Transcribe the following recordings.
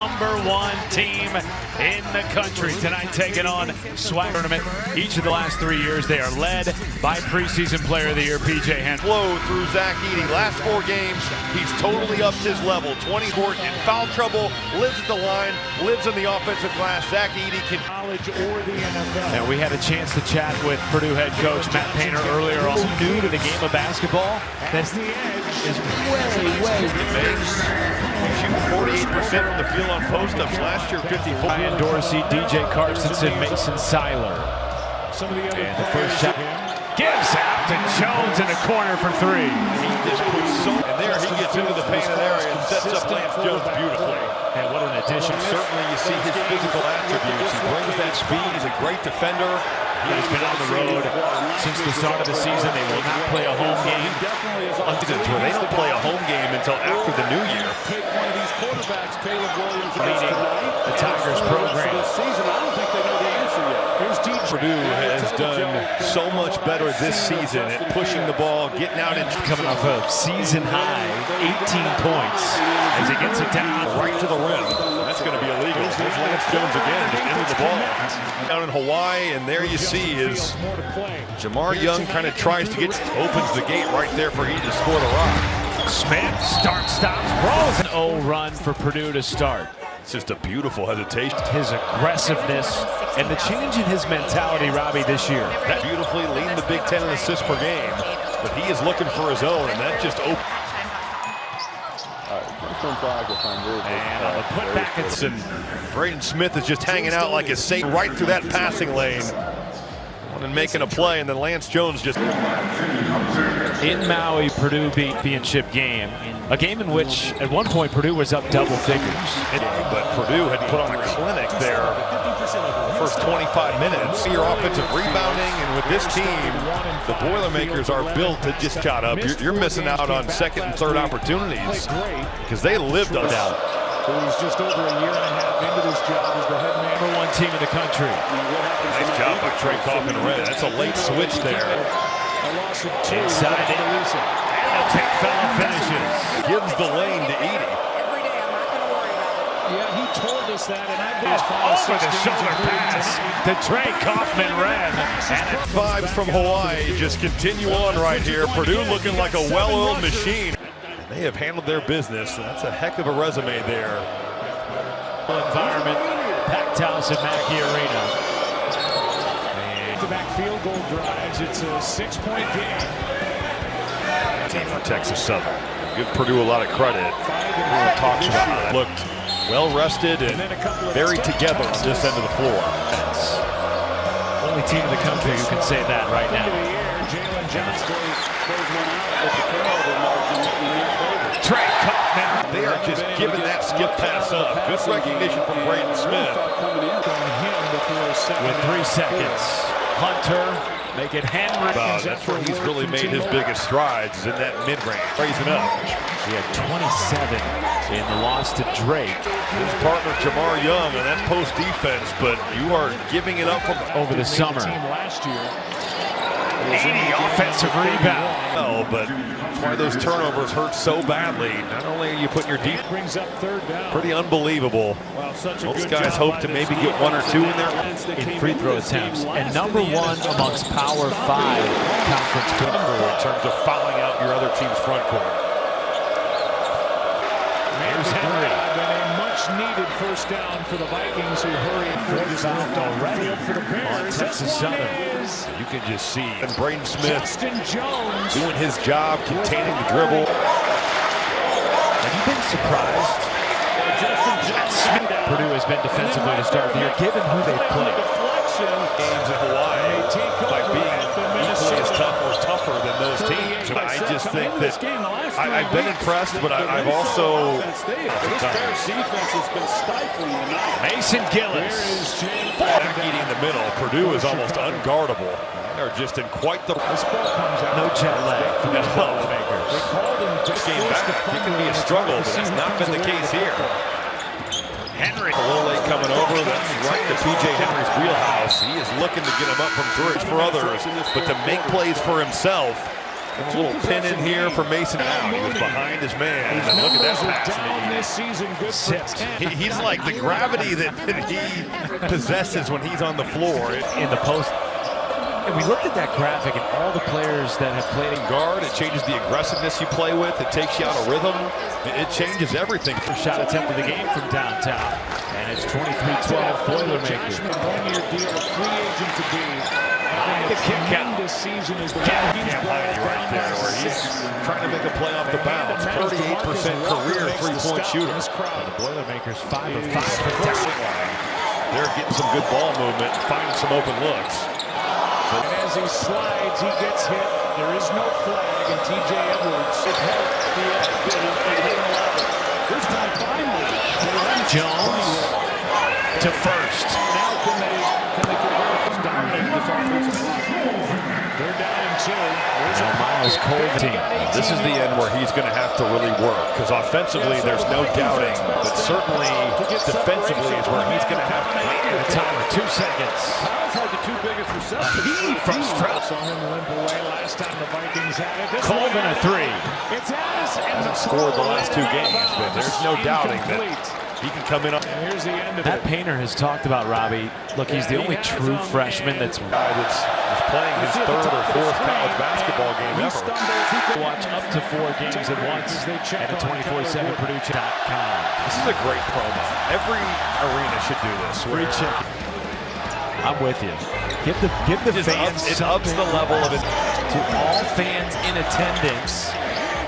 #1 team in the country tonight, taking on SWAC tournament. Each of the last 3 years, they are led by preseason player of the year, PJ Henry. Flow through Zach Edey. Last 4 games, he's totally upped his level. 20 court in foul trouble, lives at the line, lives in the offensive glass. Zach Edey can college or the NFL. And we had a chance to chat with Perdue head coach Matt Painter earlier. Also new to the game of basketball. That's the edge is way. Shooting 48% from the field on post-ups. Last year, 54. Ryan Dorsey, DJ Carstensen, Mason Seiler. And the first shot gives out to Jones in the corner for 3. He just puts and there he gets into the painted area and sets up Lance Jones beautifully. And what an addition. Certainly you see his physical attributes. He brings that speed. He's a great defender. He's been on the road since the start of the season. They will not play a home game. They don't play a home game until after the new year. Leading the Tigers program. Perdue has done so much better this season at pushing the ball, getting out and coming off a season high 18 points as he gets it down right to the rim. That's going to be illegal. There's Lance Jones again, just into the ball. Down in Hawaii, and there you see is Jamar Young kind of tries to opens the gate right there for Edey to score the rock. Smith stops, rolls. An 0 run for Perdue to start. It's just a beautiful hesitation. His aggressiveness and the change in his mentality, Robbie, this year. That beautifully leading the Big Ten in assists per game, but he is looking for his own, and that just opened. And on the putback, and Braden Smith is just hanging out like a saint right through that passing lane and making a play, and then Lance Jones just in Maui. Perdue beat championship game, a game in which at one point Perdue was up double figures. But Perdue had put on a clinic there the first 25 minutes. Your offensive rebounding, and with this team, the Boilermakers are built to just shot up. You're missing out on second and third opportunities because they lived on that. He's just over a year and a half into this job as the head man. #1 team in the country. Nice job by Trey Kaufman-Red. That's a late switch there. Inside it. And the big fella finishes. Gives the lane to Edey. Yeah, he told us that, and I over the shoulder pass to Trey Kaufman-Red. And vibes from Hawaii just continue on right here. Perdue looking like a well-oiled machine. They have handled their business. That's a heck of a resume there. Environment, packed house at Mackey Arena. Back field goal drives. It's a 6-point game. Team for Texas Southern. Give Perdue a lot of credit. Everyone talks about how that looked well rested and very together on this end of the floor. Only team in the country who can say that right now. Trey Kaufman. They are just giving that skip pass up. Good recognition from Braden Smith. With 3 seconds. Hunter, make it Henry. That's where he's really made his biggest strides, in that mid-range. Raising up. He had 27 in the loss to Drake. His partner Jamar Young, and that's post defense, but you are giving it up from over the summer. Last year. 80 offensive rebound. Oh, but that's why those turnovers hurt so badly. Not only are you putting your defense, brings up third down. Pretty unbelievable. Most guys hope to maybe get 1 or 2 in there. In free throw attempts, and #1 amongst Power 5 conference in terms of fouling out your other team's front court. Here's Henry. A much-needed first down for the Vikings, who hurry already for the Bears. Texas Southern. You can just see and Braden Smith Jones doing his job, containing the dribble. Have you been surprised? Perdue has been defensively to start the year, given who they've played. Games in Hawaii by being equally as tough or tougher than those teams. And I just think that I've been impressed, but I've also Mason Gillis. Eating in the middle. Perdue is almost unguardable. They're just in quite the no jet lag from the Boilermakers. This game back, it can be a struggle, but that's not been the case here. Henry. A little late coming over. That's right to PJ Henry's wheelhouse. He is looking to get him up from 3 for others, but to make plays for himself, A little pin in here for Mason out. He was behind his man. And look at that pass. Down this season, good for 10. He's like the gravity that he possesses when he's on the floor. In the post. And we looked at that graphic and all the players that have played in guard, it changes the aggressiveness you play with. It takes you out of rhythm. It changes everything. First shot attempt of the game from downtown. And it's 23-12 Boilermakers. One-year deal, a free agent to be. The kick out. This season is the Cam Heide right there, where he's trying to make a play off the bounce. 38% career three-point shooter. The Boilermakers 5 of 5 for down. They're getting some good ball movement, finding some open looks. And as he slides, he gets hit. There is no flag, and T.J. Edwards helped this time finally. Jones to first. Now can they dominate this offensive line? They're down in 2. Now Miles Colvin. This is the end where he's going to have to really work, because offensively there's no doubting, but certainly defensively is where he's going to have to make The timer, 2 seconds. Had the 2 biggest receptions. He from Strauss. Saw him limp away last time the Vikings had it. Colvin a 3. It's Addis and Hasn't scored the last 2 games, but there's no doubting that he can come in on. And here's the end of That Painter has talked about, Robbie. Look, he's the only true freshman that's Guy that's playing his 3rd or 4th college basketball game ever. watch up to 4 games at once at the 24/7purdue.com. This is a great promo. Every arena should do this. Free chicken. I'm with you. Give the fans it ups the level of it. to all fans in attendance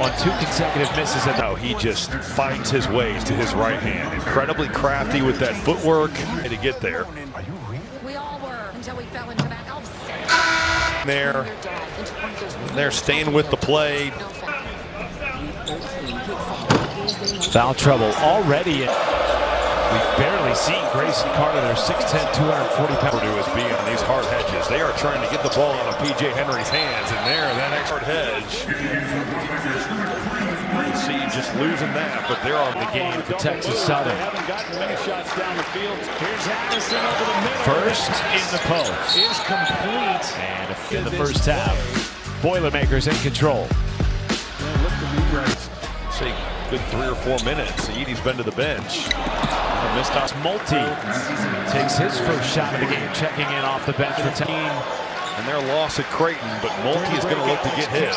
on 2 consecutive misses. No, he just finds his ways to his right hand. Incredibly crafty with that footwork to get there. We all were until we fell into that. They're staying with the play. Foul trouble already. We've barely seen Grayson Carter. They're 6'10", 240 pounds. Perdue is being on these hard hedges. They are trying to get the ball out of P.J. Henry's hands, and there, that extra hedge. You see, just losing that, but they're on The game for Texas Southern. Haven't gotten many shots down the field. Here's Addison over the middle. First in the post. Is complete. And in the first half, Boilermakers in control. Say good 3 or 4 minutes. Edie's been to the bench. Missed us. Multi takes his first shot of the game, checking in off the bench for team. And their loss at Creighton, but Mulkey is going to look to get his.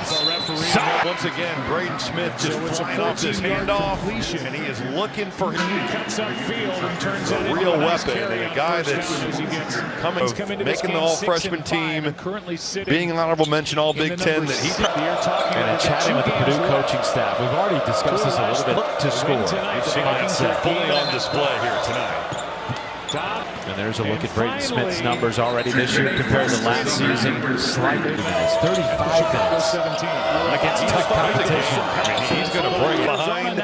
Once again, Braden Smith just flying off this handoff, and he is looking for him. A real weapon, and a guy that's making the all-freshman team, being an honorable mention All-Big Ten. That he And chatting with the Purdue coaching staff, we've already discussed this a little bit to score. You've seen it fully on display here tonight. And there's a look at Braden Smith's numbers already this year compared to last season. Slightly minutes, 35 minutes against tough competition. I mean, he's going to bring behind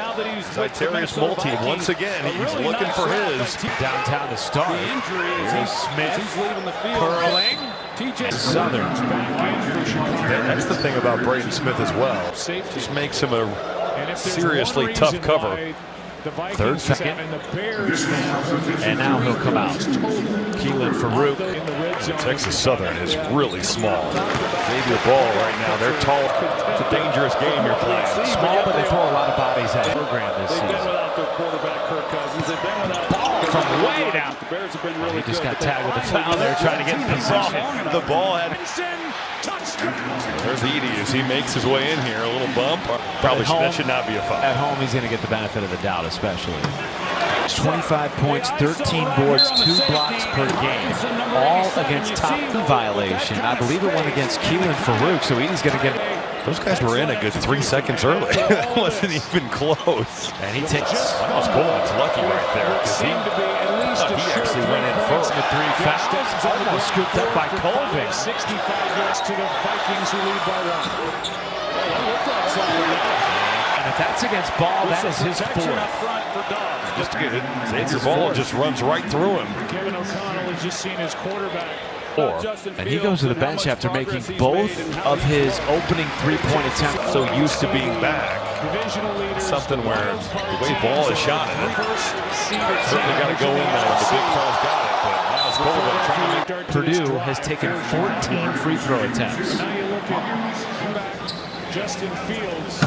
Zitarius Multi once again. He's looking for his. Downtown to start. Here's Smith curling. Southern. That's the thing about Braden Smith as well. Just makes him a seriously tough cover. 3rd second. And now he'll come out. Keelan Farouk. Texas Southern is really small. Xavier Ball right now, they're tall. It's a dangerous game you're playing. Small, but they throw a lot of bodies at the program this season. Ball from way down. He just got tagged with a foul there, trying to get in position. The ball had. There's Edie as he makes his way in here. A little bump. Probably that should not be a foul. At home, he's going to get the benefit of the doubt, especially. 25 points, 13 boards, 2 blocks per game, all against top violation. I believe it went against Keelan Farouk, so Edie's going to get. Those guys were in a good 3 seconds early. That wasn't even close. And he takes. Miles Coleman's lucky right there because he actually went in first. The 3 fouls, almost scooped up by Colvin. 65 yards to the Vikings, who lead by 1. And if that's against Ball, that is his 4th. Just good. Xavier Ball just runs right through him. Kevin O'Connell has just seen his quarterback. And he goes to the bench after making both of his opening 3-point attempts. So used to being back. Something where the way Ball is shot at it. Certainly got to go in there when the big fellow's got it. But Miles Colvin trying to Purdue has taken 14 free throw attempts. Justin Fields.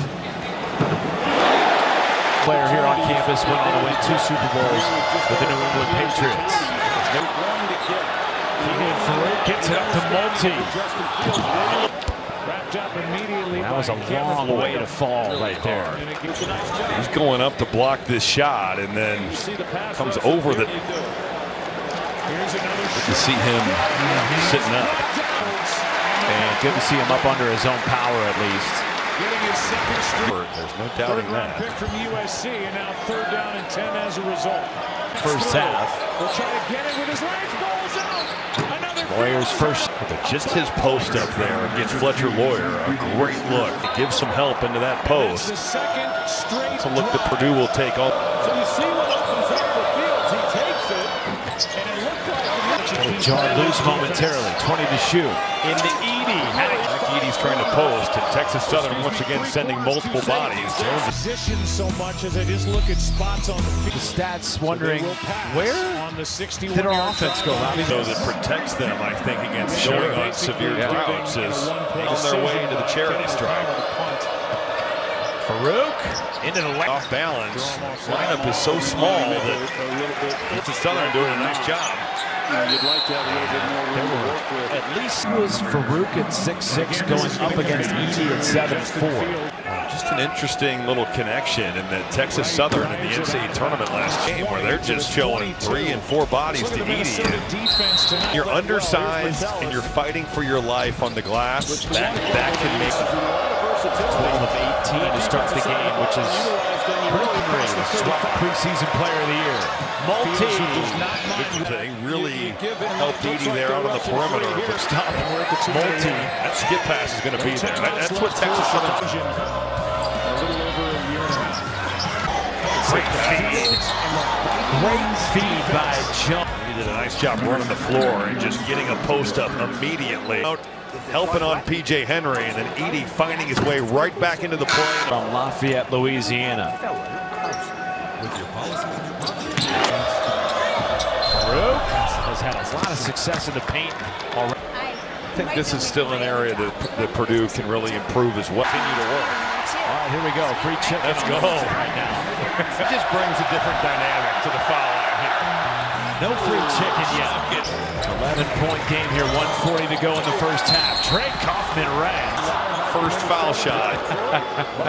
Player here on campus went on to win 2 Super Bowls with the New England Patriots. Farouk gets it up to Multi. That was a long way to fall right there. He's going up to block this shot and then comes over the... Good to see him sitting up. And good to see him up under his own power at least. There's no doubting that. Pick from USC, and now 3rd down and 10 as a result. First half. Will try to get it with his legs, balls out. Another Lawyer's first. Just his post up there against Fletcher Lawyer, a great look. Gives some help into that post. the second straight. It's a look that Perdue will take on. So you see what opens up for Fields. He takes it, and it looked like John loose momentarily. 20 to shoot. Into Edie. Edie's trying to post, and Texas Southern once again sending multiple bodies. Position so much as they just look at spots on the field. The stats wondering where on the 61 did our offense go out? So that protects them, I think, against going on severe droughts is on their way into the charity stripe. Farouk into the Off balance. Lineup is so small that Texas Southern doing a nice job. You'd like to have a little bit more room to work with. At least was Farouk at 6'6", going up against Edie at 7'4". Just an interesting little connection in that Texas Southern in the NCAA tournament last game, where they're just showing 3 and 4 bodies to Edie. You're undersized and you're fighting for your life on the glass. That can make 12 of 18 to start the game, which is preseason player of the year. Multi really helped Edie there out on the perimeter. But stop Multi. That skip pass is going to be there. That's what Texas Southern. Great feed by John. He did a nice job running the floor and just getting a post up immediately. Helping on P.J. Henry, and then Edie finding his way right back into the play. From Lafayette, Louisiana. Farouk has had a lot of success in the paint already. I think this is still an area that Perdue can really improve as well. Continue to work. All right, here we go. Free chicken. Let's go. Right now. It just brings a different dynamic to the foul line here. No free chicken yet. 11-point game here. 1:40 to go in the first half. Trey Kaufman ran. First foul shot.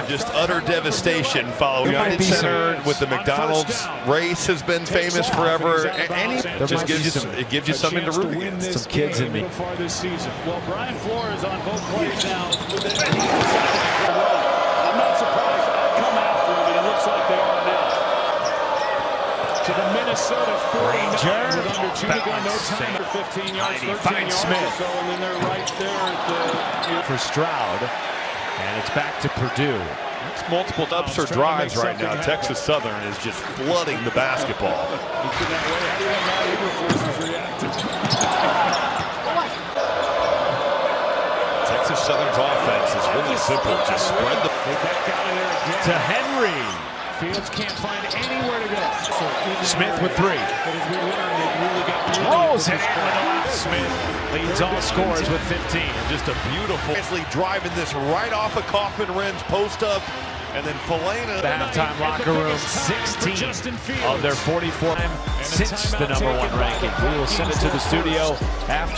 Just utter devastation following. United Center with the McDonald's race has been famous forever. And it just gives you something to root against. Some kids in me. Well, Brian Flores on both plays now. I'm not surprised. Come after him, and it looks like they are now. To the Minnesota 49 with under 2 to go, no time for 15 yards, 13 yards Smith. or so, and then they're right there at For Stroud, and it's back to Perdue. It's multiple ups or drives right now. Texas Southern is just flooding the basketball. Texas Southern's offense is really simple. Just spread the... To Henry. Fields can't find anywhere to go. Smith with 3. Rolls it. Smith leads all scorers with 15. Just a beautiful... driving this right off of Kaufman Wren's post up. And then Felena. The halftime locker room, 16 of their 44 since the #1 ranking. We will send it to the studio after.